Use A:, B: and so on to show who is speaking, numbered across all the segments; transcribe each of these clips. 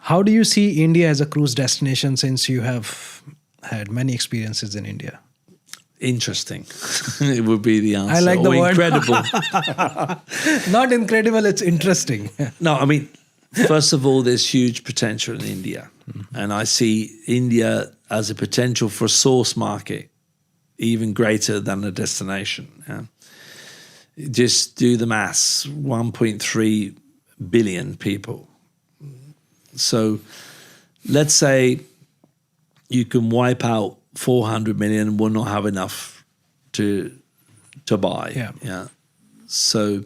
A: How do you see India as a cruise destination since you have had many experiences in India?
B: Interesting. It would be the answer.
A: I like the
B: or
A: word.
B: Incredible.
A: Not incredible, it's interesting.
B: No, I mean, first of all, there's huge potential in India. And I see India as a potential for a source market, even greater than a destination. Yeah? Just do the maths, 1.3 billion people. So let's say you can wipe out 400 million and will not have enough to buy.
A: Yeah.
B: So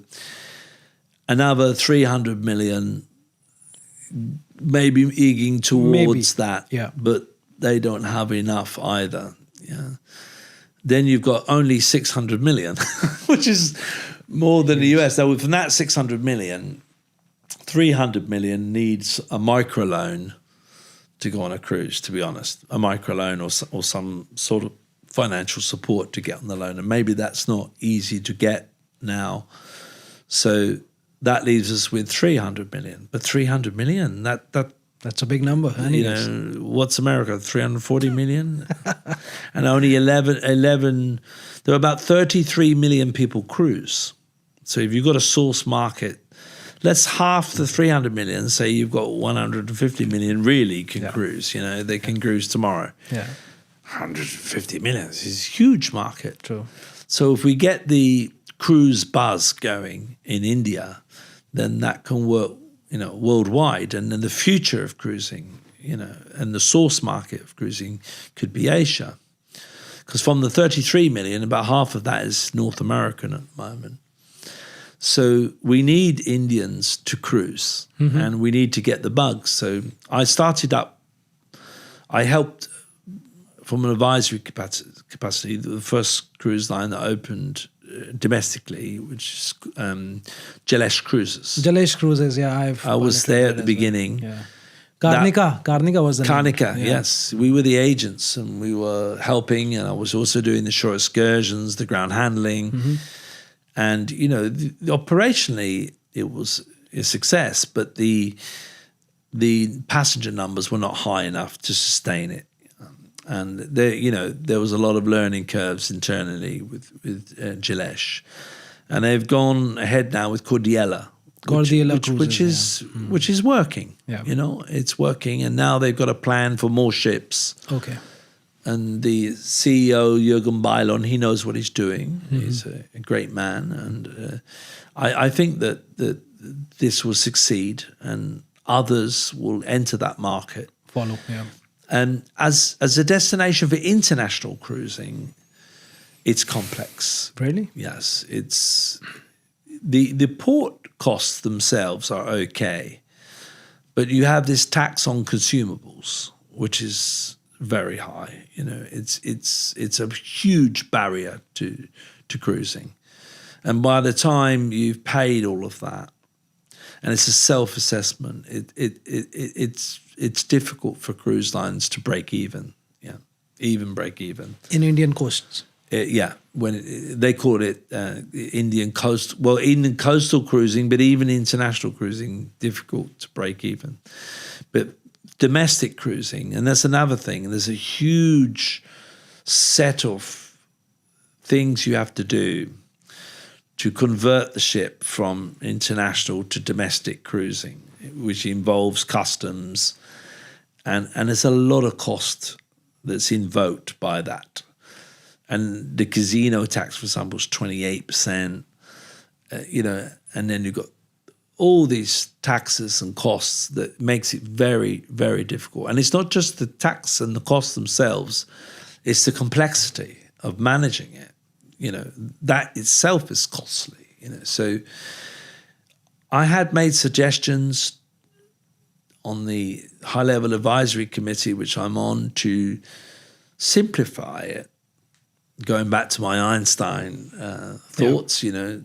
B: another 300 million maybe egging towards that, but they don't have enough either. Yeah. Then you've got only 600 million, which is more than the US. Now, from that 600 million, 300 million needs a microloan to go on a cruise, to be honest. A microloan or some sort of financial support to get on the loan. And maybe that's not easy to get now. So that leaves us with 300 million. But 300 million,
A: that's a big number.
B: You know, what's America? 340 million? And only 11, there are about 33 million people cruise. So if you've got a source market, let's half the 300 million, say you've got 150 million really can cruise, you know, they can cruise tomorrow.
A: Yeah.
B: 150 million is a huge market.
A: True.
B: So if we get the cruise buzz going in India, then that can work, you know, worldwide. And then the future of cruising, you know, and the source market of cruising could be Asia. Because from the 33 million, about half of that is North American at the moment. So we need Indians to cruise and we need to get the bug. So I helped from an advisory capacity, the first cruise line that opened domestically, which is Jalesh Cruises.
A: Jalesh Cruises,
B: I was there at the beginning.
A: Well. Yeah. Karnika was the name.
B: Karnika, yes. We were the agents and we were helping, and I was also doing the shore excursions, the ground handling. And, you know, operationally it was a success, but the passenger numbers were not high enough to sustain it. And there was a lot of learning curves internally with Jalesh. And they've gone ahead now with Cordiella, which is working.
A: Yeah.
B: You know, it's working. And now they've got a plan for more ships.
A: Okay.
B: And the CEO, Jürgen Bailon, he knows what he's doing. He's a great man. And I think that this will succeed and others will enter that market.
A: Follow, yeah.
B: And as a destination for international cruising, it's complex.
A: Really?
B: Yes. It's the port costs themselves are okay. But you have this tax on consumables, which is very high. You know, it's a huge barrier to cruising. And by the time you've paid all of that, and it's a self-assessment, it's difficult for cruise lines to break even. Yeah, even break even
A: in Indian coasts.
B: When they call it Indian coast, well, Indian coastal cruising, but even international cruising, difficult to break even. But domestic cruising, and that's another thing. There's a huge set of things you have to do to convert the ship from international to domestic cruising, which involves customs, and there's a lot of cost that's invoked by that. And the casino tax, for example, is 28%, and then you've got all these taxes and costs that makes it very, very difficult. And it's not just the tax and the costs themselves, it's the complexity of managing it. You know, that itself is costly, you know. So I had made suggestions on the high-level advisory committee, which I'm on, to simplify it, going back to my Einstein thoughts, you know,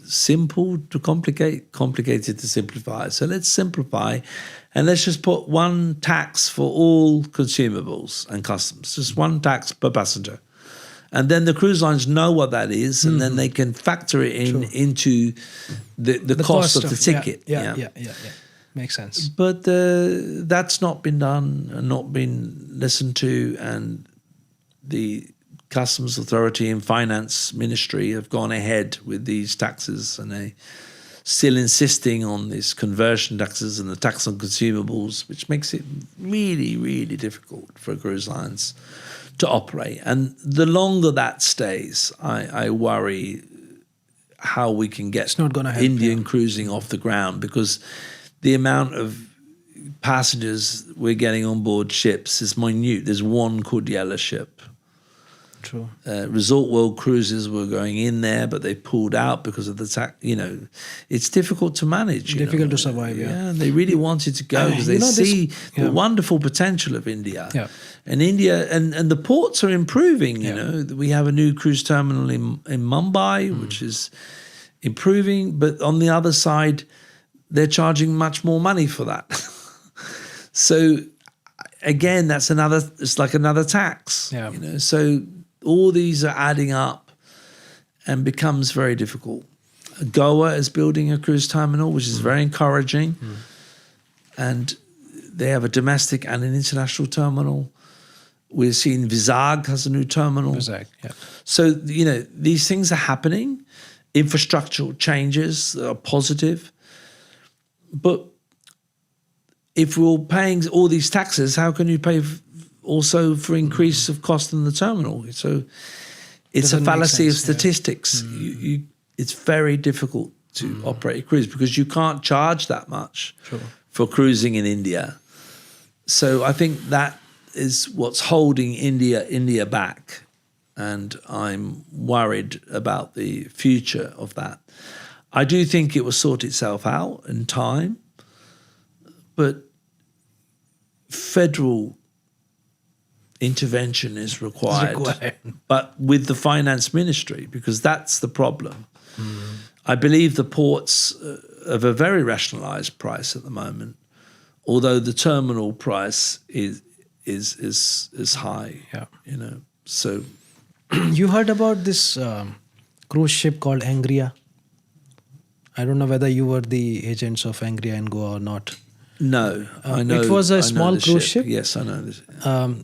B: simple to complicate, complicated to simplify. So let's simplify and let's just put one tax for all consumables and customs, just one tax per passenger. And then the cruise lines know what that is, and then they can factor it in into the cost of the ticket.
A: Yeah. Makes sense.
B: But that's not been done and not been listened to, and the Customs Authority and Finance Ministry have gone ahead with these taxes, and they still insisting on these conversion taxes and the tax on consumables, which makes it really, really difficult for cruise lines to operate. And the longer that stays, I worry how we can get
A: It's not gonna help,
B: Indian cruising off the ground, because the amount of passengers we're getting on board ships is minute. There's one Kudyala ship.
A: True.
B: Resort World Cruises were going in there, but they pulled out because of the tax. It's difficult to manage.
A: Difficult to survive, yeah.
B: And they really wanted to go because they see the wonderful potential of India.
A: Yeah.
B: And India, and the ports are improving, you know. We have a new cruise terminal in Mumbai, which is improving, but on the other side, they're charging much more money for that. So again, it's like another tax.
A: Yeah.
B: So all these are adding up and becomes very difficult. Goa is building a cruise terminal, which is very encouraging. And they have a domestic and an international terminal. We're seeing Vizag has a new terminal.
A: Vizag, yeah.
B: So, these things are happening. Infrastructural changes are positive. But if we're paying all these taxes, how can you pay also for increase of cost in the terminal? So it's
A: Doesn't
B: a fallacy
A: make
B: of
A: sense, yeah.
B: statistics. It's very difficult to operate a cruise because you can't charge that much for cruising in India. So I think that is what's holding India back, and I'm worried about the future of that. I do think it will sort itself out in time, but federal intervention is required. But with the finance ministry, because that's the problem. I believe the ports have a very rationalised price at the moment, although the terminal price is high.
A: Yeah.
B: So
A: You heard about this cruise ship called Angria? I don't know whether you were the agents of Angria in Goa or not.
B: no, I know.
A: It was a
B: I know
A: small
B: the
A: cruise ship.
B: Yes, I know this.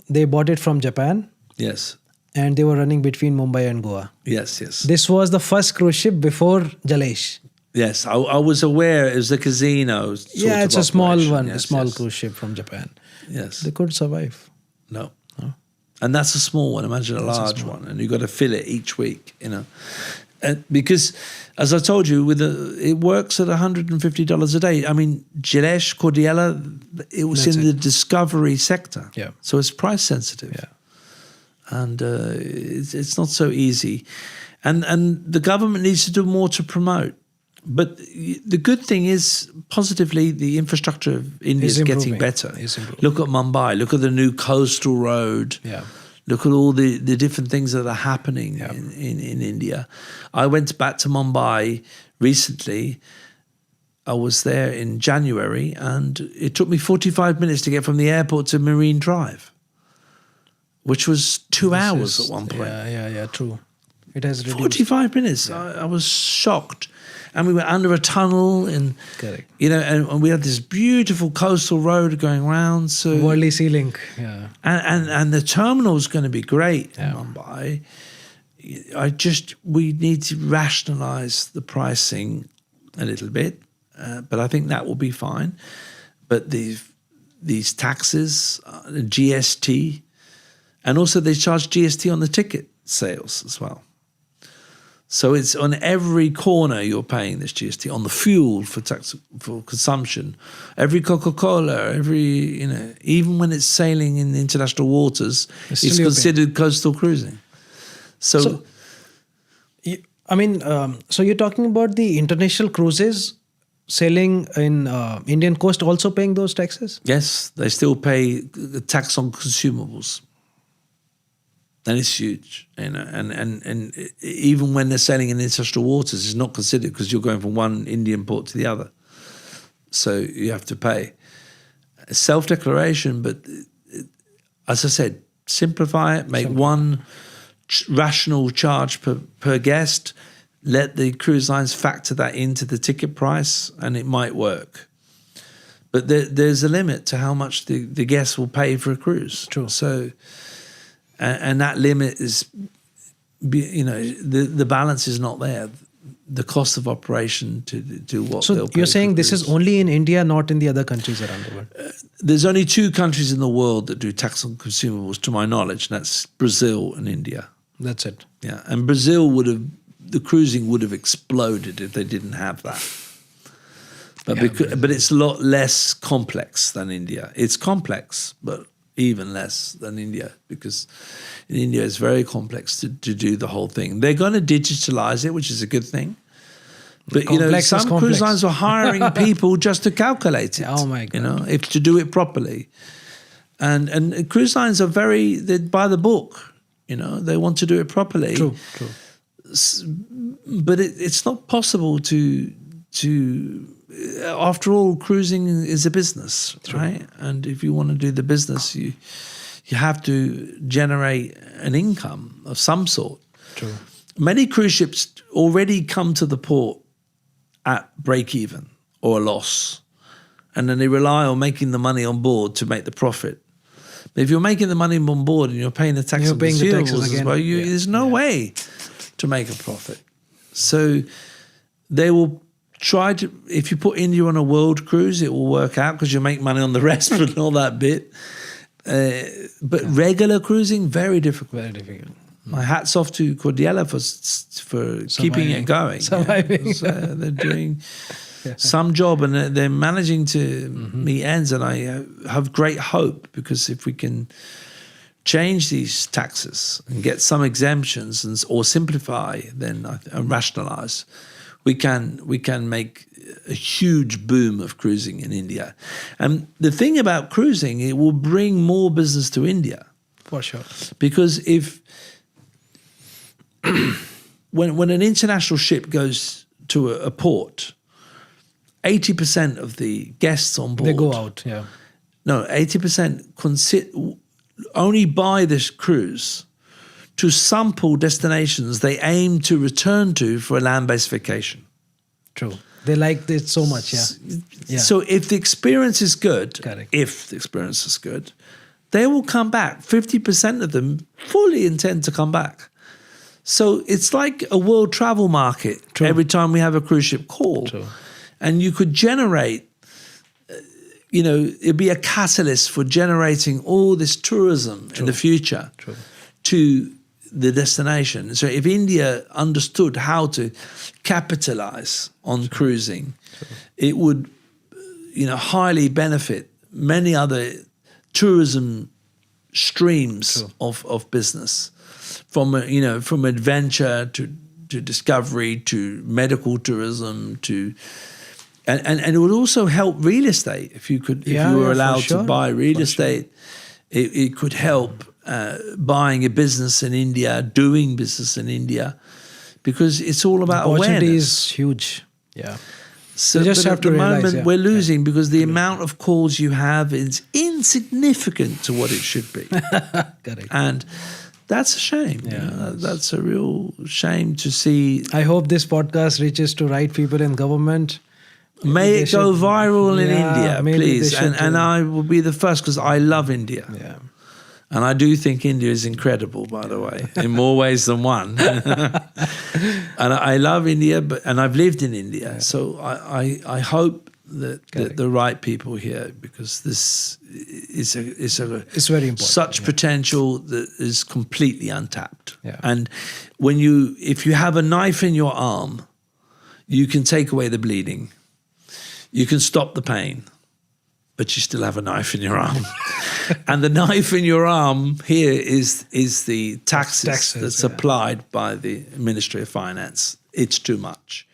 A: They bought it from Japan,
B: Yes,
A: and they were running between Mumbai and Goa.
B: yes.
A: This was the first cruise ship before Jalesh.
B: Yes, I was aware it was a casino.
A: Yeah, it's a small
B: operation.
A: one, a
B: Yes,
A: small
B: yes.
A: cruise ship from Japan.
B: Yes.
A: They could survive.
B: No. And that's a small one. Imagine a large one. And you've got to fill it each week, because, as I told you, it works at $150 a day. I mean, Jalesh, Cordiella, it was
A: That's
B: in the discovery sector.
A: Yeah.
B: So it's price sensitive.
A: Yeah.
B: And it's not so easy. And the government needs to do more to promote. But the good thing is, positively, the infrastructure of India is getting
A: improving.
B: better.
A: Is improving.
B: Look at Mumbai. Look at the new coastal road.
A: Yeah.
B: Look at all the different things that are happening
A: Yeah.
B: in India. I went back to Mumbai recently. I was there in January, and it took me 45 minutes to get from the airport to Marine Drive, which was 2 hours at one point.
A: Yeah, true. It has reduced.
B: 45 minutes. I was shocked. And we were under a tunnel, and
A: Correct.
B: and we had this beautiful coastal road going around. So
A: Worldly Sea Link. Yeah.
B: and the terminal is going to be great
A: Yeah.
B: in Mumbai. We need to rationalise the pricing a little bit, but I think that will be fine. But these taxes, GST, and also they charge GST on the ticket sales as well. So it's on every corner you're paying this GST, on the fuel for consumption, every Coca-Cola, even when it's sailing in international waters, it's considered coastal cruising. So
A: so you're talking about the international cruises sailing in Indian coast also paying those taxes?
B: yes, they still pay the tax on consumables. And it's huge, and even when they're sailing in international waters, it's not considered because you're going from one Indian port to the other. So you have to pay. Self-declaration, but as I said, simplify it, make one rational charge per guest, let the cruise lines factor that into the ticket price, and it might work. but there's a limit to how much the guests will pay for a cruise.
A: True.
B: So, and that limit is, the balance is not there. The cost of operation to do what.
A: So
B: they'll pay
A: you're
B: for
A: saying this is
B: cruise.
A: only in India, not in the other countries around the world?
B: There's only 2 countries in the world that do tax on consumables, to my knowledge, and that's Brazil and India.
A: That's it.
B: Yeah, and Brazil the cruising would have exploded if they didn't have that. But but it's a lot less complex than India. It's complex, but even less than India, because in India it's very complex to do the whole thing. They're going to digitalize it, which is a good thing. But
A: Complex is
B: some
A: complex.
B: cruise lines are hiring people just to calculate it.
A: Oh my God.
B: If to do it properly. And cruise lines are they're by the book. They want to do it properly.
A: True.
B: But it's not possible to. After all, cruising is a business, right? And if you want to do the business, you have to generate an income of some sort.
A: True.
B: Many cruise ships already come to the port at break even or a loss, and then they rely on making the money on board to make the profit. But if you're making the money on board and you're paying the tax on
A: paying the taxes
B: consumables as
A: again.
B: well, there's no way to make a profit. So they will try to, if you put India on a world cruise, it will work out because you make money on the rest, but not that bit. But regular cruising, very difficult.
A: Very difficult.
B: My hat's off to Cordiella for keeping it going.
A: Surviving.
B: They're doing some job, and they're managing to meet ends. And I have great hope, because if we can change these taxes and get some exemptions or simplify, then and rationalize, we can make a huge boom of cruising in India. And the thing about cruising, it will bring more business to India.
A: For sure.
B: Because when an international ship goes to a port, 80% of the guests on board,
A: They go out, yeah.
B: No, 80% only buy this cruise to sample destinations they aim to return to for a land-based vacation.
A: True. They like it so much, yeah.
B: So if the experience is good,
A: Correct.
B: if the experience is good, they will come back. 50% of them fully intend to come back. So it's like a world travel market.
A: True.
B: Every time we have a cruise ship call.
A: True.
B: And you could generate, it'd be a catalyst for generating all this tourism in the future to the destination. So if India understood how to capitalize on cruising, it would, highly benefit many other tourism streams of business, from adventure to discovery to medical tourism to. And it would also help real estate if you were allowed to buy real estate. It could help buying a business in India, doing business in India, because it's all about
A: Opportunity
B: awareness.
A: is huge. Yeah.
B: So
A: You just
B: but
A: have
B: at
A: to
B: the
A: realize,
B: moment we're losing because the amount of calls you have is insignificant to what it should be.
A: Correct.
B: And that's a shame. That's a real shame to see.
A: I hope this podcast reaches to right people in government.
B: May it go viral in India,
A: maybe
B: please.
A: they should
B: And I will be the first, because I love India.
A: Yeah.
B: And I do think India is incredible, by the way, in more ways than one. And I love India, and I've lived in India. Yeah. So I hope that the right people here, because this is
A: it's very important.
B: Such potential that is completely untapped.
A: Yeah.
B: And if you have a knife in your arm, you can take away the bleeding. You can stop the pain, but you still have a knife in your arm. And the knife in your arm here is the taxes that's applied by the Ministry of Finance. It's too much.